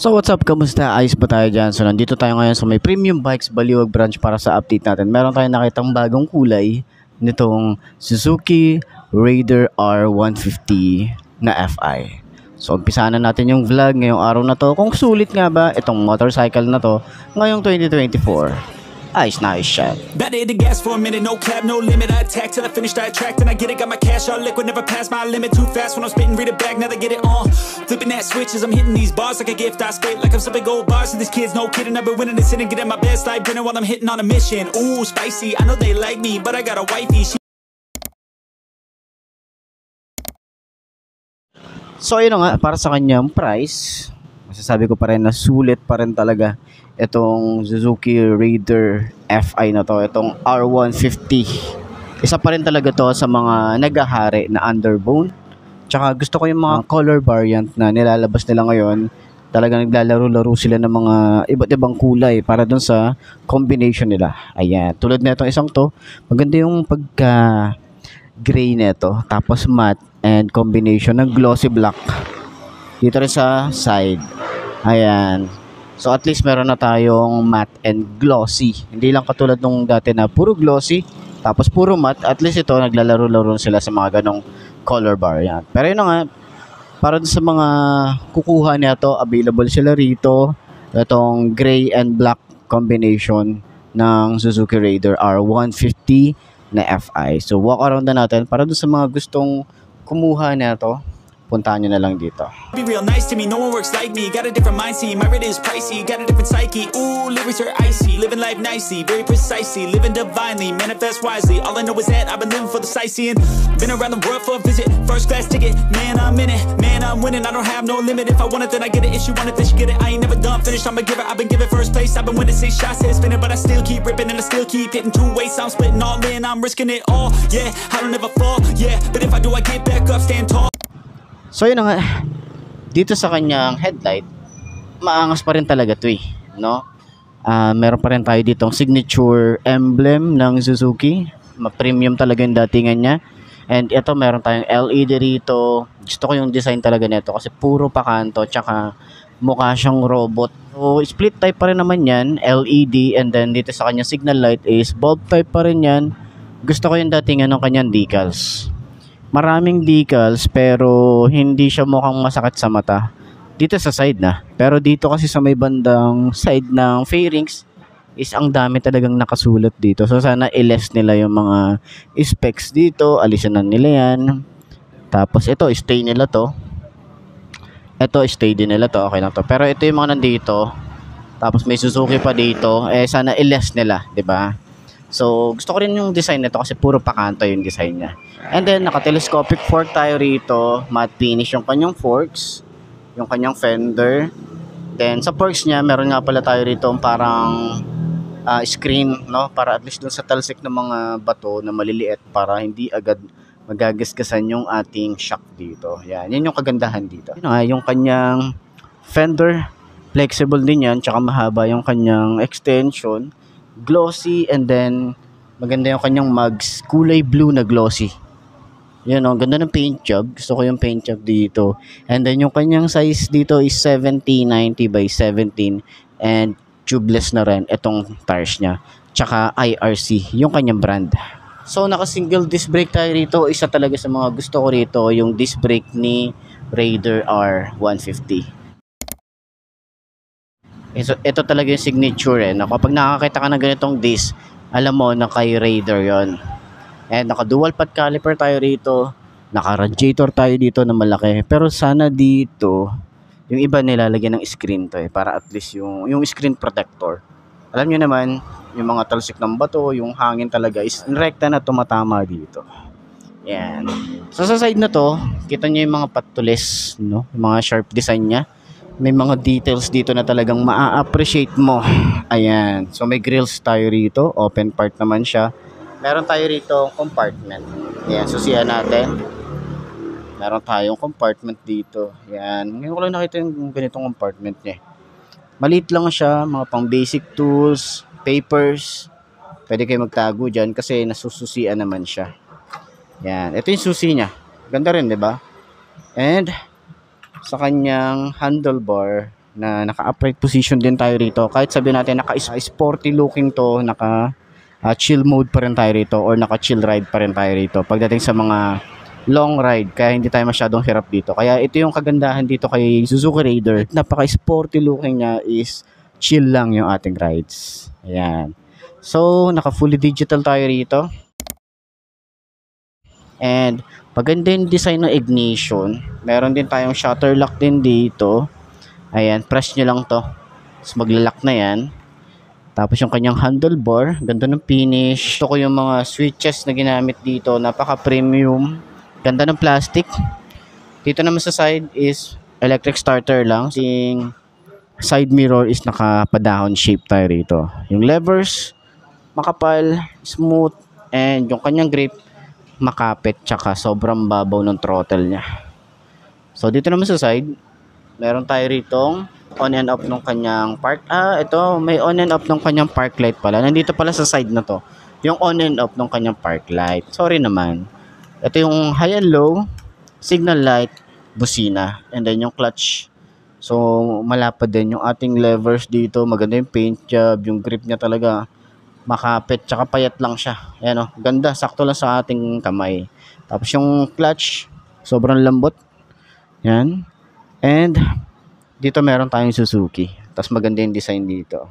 So what's up, kamusta? Ayos ba tayo dyan? So nandito tayo ngayon sa may Premium Bikes Baliwag branch para sa update natin. Meron tayong nakitang bagong kulay nitong Suzuki Raider R150 na FI. So umpisahan na natin yung vlog ngayong araw na to. Kung sulit nga ba itong motorcycle na to ngayong 2024. Ayos na ayos siya. Better hit the gas for a minute, no cap, no limit. I attack till I finish that track, then I get it, got my cash all liquid, never pass my limit. Too fast when I'm spitting, read it back, now they get it on. Flipping that switch as I'm hitting these bars like a gift. I spit like I'm sipping gold bars, and these kids, no kidding. I've been winning this and getting my best life dinner while I'm hitting on a mission. Ooh, spicy, I know they like me, but I got a wifey. So ayun nga, para sa kanyang price, masasabi ko pa rin na sulit pa rin talaga itong Suzuki Raider FI na to, itong R150. Isa pa rin talaga to sa mga naghahari na underbone. Tsaka gusto ko yung mga color variant na nilalabas nila ngayon. Talagang naglalaro-laro sila ng mga iba't ibang kulay para dun sa combination nila. Ayan, tulad na itong isang to, maganda yung pagka gray neto, tapos matte and combination ng glossy black dito rin sa side. Ayan, so at least meron na tayong matte and glossy, hindi lang katulad nung dati na puro glossy tapos puro matte. At least ito naglalaro-laro sila sa mga ganong color variant. Pero yun na nga, para sa mga kukuha nito, available sila rito itong gray and black combination ng Suzuki Raider R150 na FI. So walk around na natin para doon sa mga gustong kumuha nito. Puntahan nyo na lang dito. Be real nice to me, no one works like me. Got a different mind, see, my rate is pricey. Got a different psyche, ooh, lyrics are icy. Living life nicely, very precisely. Living divinely, manifest wisely. All I know is that I've been living for the sightseeing. Been around the world for a visit, first class ticket. Man, I'm in it, man, I'm winning. I don't have no limit. If I want it, then I get it. If she want it, then she get it. I ain't never done finished, I'm a giver. I've been giving first place. I've been winning 6 shots, head spinning, but I still keep ripping and I still keep hitting 2 ways. I'm splitting all in, I'm risking it all. Yeah, I don't ever fall, yeah. But if I do, I get back up, stand tall. So yun na nga, dito sa kanyang headlight, maangas pa rin talaga ito no? Meron pa rin tayo ditong signature emblem ng Suzuki. Ma-premium talaga yung datingan niya. And ito, meron tayong LED rito. Gusto ko yung design talaga nito kasi puro pakanto, tsaka mukha siyang robot. So split type pa rin naman yan, LED. And then dito sa kanyang signal light is bulb type pa rin yan. Gusto ko yung datingan ng kanyang decals. Maraming decals pero hindi siya mukhang masakit sa mata dito sa side na. Pero dito kasi sa may bandang side ng fairings is ang dami talagang nakasulat dito. So sana i-less nila yung mga specs dito, alisan na nila yan. Tapos ito, stay nila to. Ito, stay din nila to, okay lang to. Pero ito yung mga nandito. Tapos may Suzuki pa dito, sana i-less nila, 'di ba? So, gusto ko rin yung design nito kasi puro pakanto yung design niya. And then, naka-telescopic fork tayo rito. Matte finish yung kanyang forks. Yung kanyang fender. Then, sa forks niya, meron nga pala tayo rito parang screen, no? Para at least dun sa talsik ng mga bato na maliliit para hindi agad magagasgasan yung ating shock dito. Yan yung kagandahan dito. Yun nga, yung kanyang fender, flexible din yan. Tsaka mahaba yung kanyang extension. Glossy, and then maganda yung kanyang mugs, kulay blue na glossy. Yan o, ganda ng paint job. Gusto ko yung paint job dito. And then yung kanyang size dito is 70-90 by 17 and tubeless na rin itong tires nya. Tsaka IRC yung kanyang brand. So naka single disc brake tayo rito. Isa talaga sa mga gusto ko rito yung disc brake ni Raider R150. Ito talaga yung signature na kapag nakakita ka ng ganitong disc, alam mo na kay Raider yon. And naka dual pad caliper tayo rito, naka radiator tayo dito na malaki. Pero sana dito yung iba nilalagyan ng screen to para at least yung screen protector. Alam niyo naman, yung mga talsik ng bato, yung hangin talaga is rekta na tumatama dito. Yan. So sa side na to, kita niyo yung mga patulis, no? Yung mga sharp design niya. May mga details dito na talagang maa-appreciate mo. Ayan. So may grills tayo rito. Open part naman siya. Meron tayo rito compartment. Ayan. Susiyan natin. Meron tayong compartment dito. Ayan. Ngayon ko lang nakita yung ganitong compartment niya. Maliit lang siya. Mga pang basic tools, papers. Pwede kayo magtago dyan kasi nasususian naman siya. Ayan. Ito yung susi niya. Ganda rin, di ba? And sa kanyang handlebar, na naka-upright position din tayo rito. Kahit sabihin natin naka-sporty looking to, chill mode pa rin tayo rito or naka-chill ride pa rin tayo rito pagdating sa mga long ride, kaya hindi tayo masyadong hirap dito. Kaya ito yung kagandahan dito kay Suzuki Raider. Napaka-sporty looking niya is chill lang yung ating rides. Ayan. So, naka-fully digital tayo rito. And maganda yung design ng ignition. Meron din tayong shutter lock din dito. Ayan, press nyo lang to. Tapos maglalak na yan. Tapos yung kanyang handlebar, ganda ng finish. Gusto ko yung mga switches na ginamit dito, napaka-premium. Ganda ng plastic. Dito naman sa side is electric starter lang. Yung side mirror is nakapadahon shape tayo rito. Yung levers, makapal, smooth, and yung kanyang grip, makapit, tsaka sobrang babaw ng throttle niya. So dito naman sa side, meron tayo ritong on and off ng kanyang park. Ito, may on and off ng kanyang park light pala. Nandito pala sa side na to, yung on and off ng kanyang park light. Sorry naman. Ito yung high and low, signal light, busina, and then yung clutch. So, malapad din yung ating levers dito. Maganda yung paint job, yung grip niya talaga makapit, tsaka payat lang siya. Ayan o, ganda, sakto lang sa ating kamay. Tapos yung clutch, sobrang lambot. Yan. And dito meron tayong Suzuki. Tapos maganda yung design dito.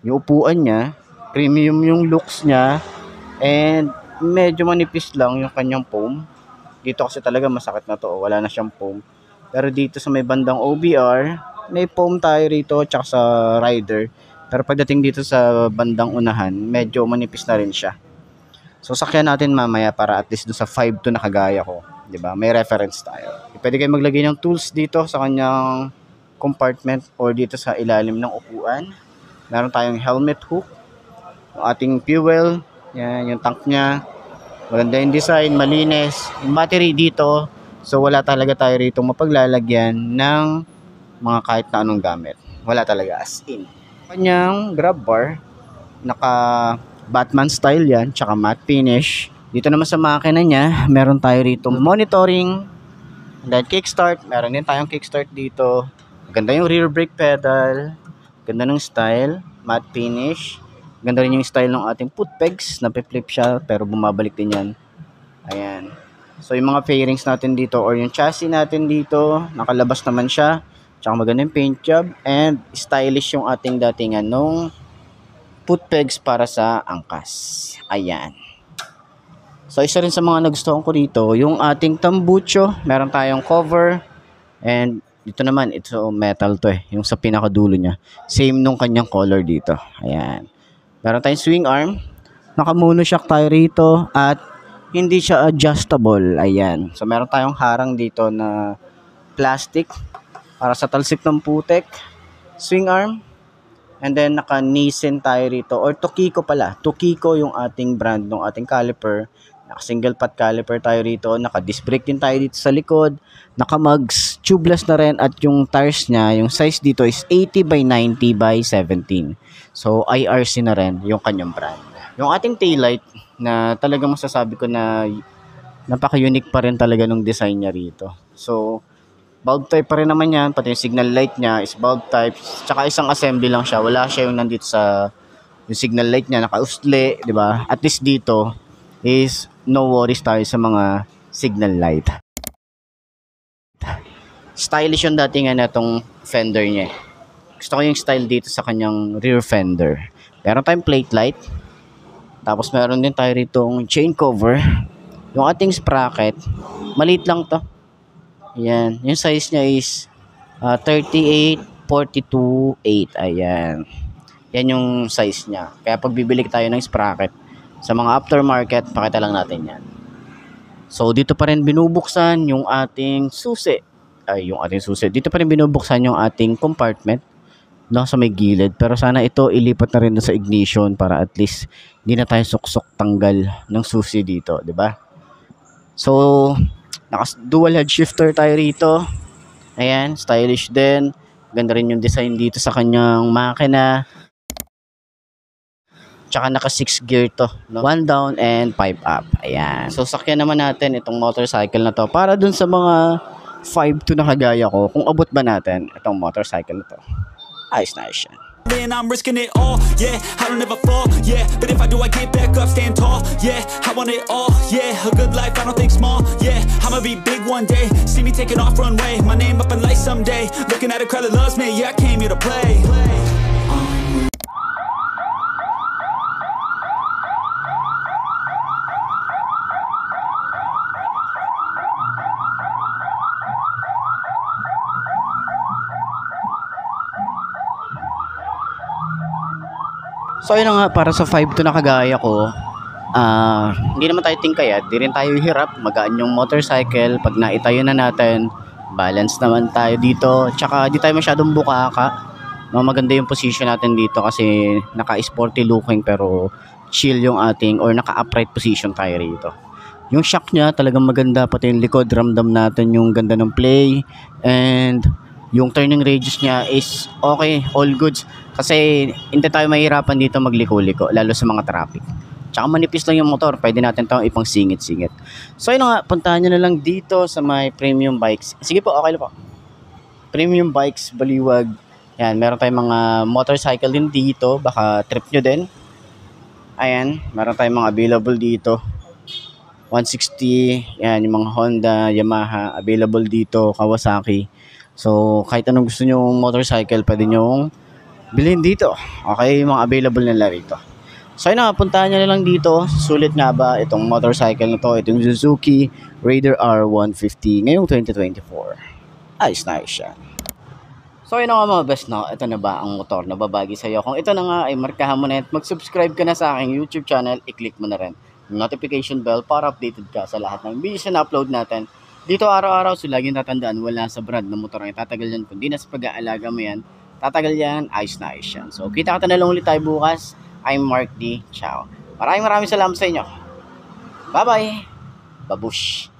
Yung upuan niya, premium yung looks niya, and medyo manipis lang yung kanyang foam. Dito kasi talaga masakit na to, wala na siyang foam. Pero dito sa may bandang OBR, may foam tayo rito, tsaka sa rider. Pero pagdating dito sa bandang unahan, medyo manipis na rin siya. So sakyan natin mamaya para at least do sa 5 to nakagaya ko, 'di ba? May reference tayo. Pwede kayo maglagay ng tools dito sa kanyang compartment or dito sa ilalim ng upuan. Meron tayong helmet hook, yung ating fuel, yan, yung tank niya. Maganda yung design, malinis. Yung battery dito, so wala talaga tayo rito mapaglalagyan ng mga kahit na anong gamit. Wala talaga, as in. Kanyang grab bar, naka Batman style yan, tsaka matte finish. Dito naman sa makina niya, meron tayo rito monitoring, and then kickstart. Meron din tayong kickstart dito. Ganda yung rear brake pedal. Ganda ng style, matte finish. Ganda rin yung style ng ating foot pegs. Nape-flip siya pero bumabalik din yan. Ayan. So yung mga fairings natin dito or yung chassis natin dito, nakalabas naman siya. Tsaka maganda yung paint job and stylish yung ating datingan nung foot pegs para sa angkas. Ayan. So isa rin sa mga nagustuhan ko dito, yung ating tambucho. Meron tayong cover and dito naman, ito metal to eh. Yung sa pinakadulo niya. Same nung kanyang color dito. Ayan. Meron tayong swing arm. Naka-monoshock tayo rito. At hindi siya adjustable. Ayan. So meron tayong harang dito na plastic. Para sa talsik ng putek. Swing arm. And then naka-Nissin tayo rito. Or Tokiko pala. Tokiko yung ating brand ng ating caliper. Naka-single pot caliper tayo rito. Naka-disc brake din tayo dito sa likod. Naka-mugs, tubeless na rin, at yung tires niya, yung size dito is 80 by 90 by 17. So, IRC na rin yung kanyang brand. Yung ating taillight na talagang masasabi ko na napaka-unique pa rin talaga nung design niya rito. So, bulb type pa rin naman yan, pati yung signal light niya is bulb type. Tsaka isang assembly lang siya, wala siya yung nandito sa yung signal light niya, naka-ustle, di ba? At least dito is no worries tayo sa mga signal light. Stylish yung datingan na itong fender niya. Gusto ko yung style dito sa kanyang rear fender. Meron tayong plate light. Tapos meron din tayo ritong chain cover. Yung ating sprocket, maliit lang to. Ayan. Yung size niya is 38-42-8. Ayan. Yan yung size niya. Kaya pag bibili tayo ng sprocket, sa mga aftermarket, pakita lang natin yan. So, dito pa rin binubuksan yung ating susi. Dito pa rin binubuksan yung ating compartment, no, sa may gilid. Pero sana ito ilipat na rin sa ignition para at least hindi na tayo suksok tanggal ng susi dito, di ba? So, dual head shifter tayo rito. Ayan, stylish din. Ganda rin yung design dito sa kanyang makina. Tsaka naka 6 gear to, no? 1 down and 5 up. Ayan. So sakyan naman natin itong motorcycle na to para dun sa mga 5'2" na kagaya ko, kung abot ba natin itong motorcycle na to? Ayos na ayos yan. And I'm risking it all, yeah, I don't ever fall, yeah, but if I do I get back up, stand tall, yeah, I want it all, yeah, a good life, I don't think small, yeah, I'ma be big one day, see me taking off runway, my name up in lights someday, looking at a crowd that loves me, yeah, I came here to play. So ayun na nga, para sa 5'2" na kagaya ko, hindi naman tayo tingkayat, di rin tayo hirap, magaan yung motorcycle, pag naitayo na natin, balance naman tayo dito, tsaka di tayo masyadong bukaka, maganda yung position natin dito kasi naka-sporty looking pero chill yung ating, or naka-upright position tayo rito. Yung shock niya talagang maganda, pati yung likod, ramdam natin yung ganda ng play, and yung turning radius niya is okay, all goods. Kasi hindi tayo mahirapan dito magliko-liko, lalo sa mga traffic. Tsaka manipis lang yung motor, pwede natin itong ipang singit-singit. So yun nga, puntahan nyo na lang dito sa may premium bikes. Sige po, okay lang po. Premium bikes, Baliwag. Yan, meron tayong mga motorcycle din dito, baka trip nyo din. Ayan, meron tayong mga available dito. 160, yan, yung mga Honda, Yamaha, available dito, Kawasaki. So, kahit anong gusto nyo motorcycle, pwede nyo bilhin dito. Okay, yung mga available nila rito. So, yun na, puntahan nyo na lang dito. Sulit nga ba itong motorcycle na to? Itong Suzuki Raider R150 ngayong 2024. Ayos na ayos siya. So, yun na nga mga best, no? Ito na ba ang motor na babagi sa'yo? Kung ito na nga, ay markahan mo na at mag-subscribe ka na sa aking YouTube channel, i-click mo na rin yung notification bell para updated ka sa lahat ng videos na upload natin. Dito araw-araw, so laging tatandaan, wala sa brand ng motor ay tatagal yan. Kung di na sa pag-aalaga mo yan, tatagal yan, ayos na ayos yan. So, kita ka na lang ulit tayo bukas. I'm Mark D. Ciao. Maraming salamat sa inyo. Bye-bye. Babush.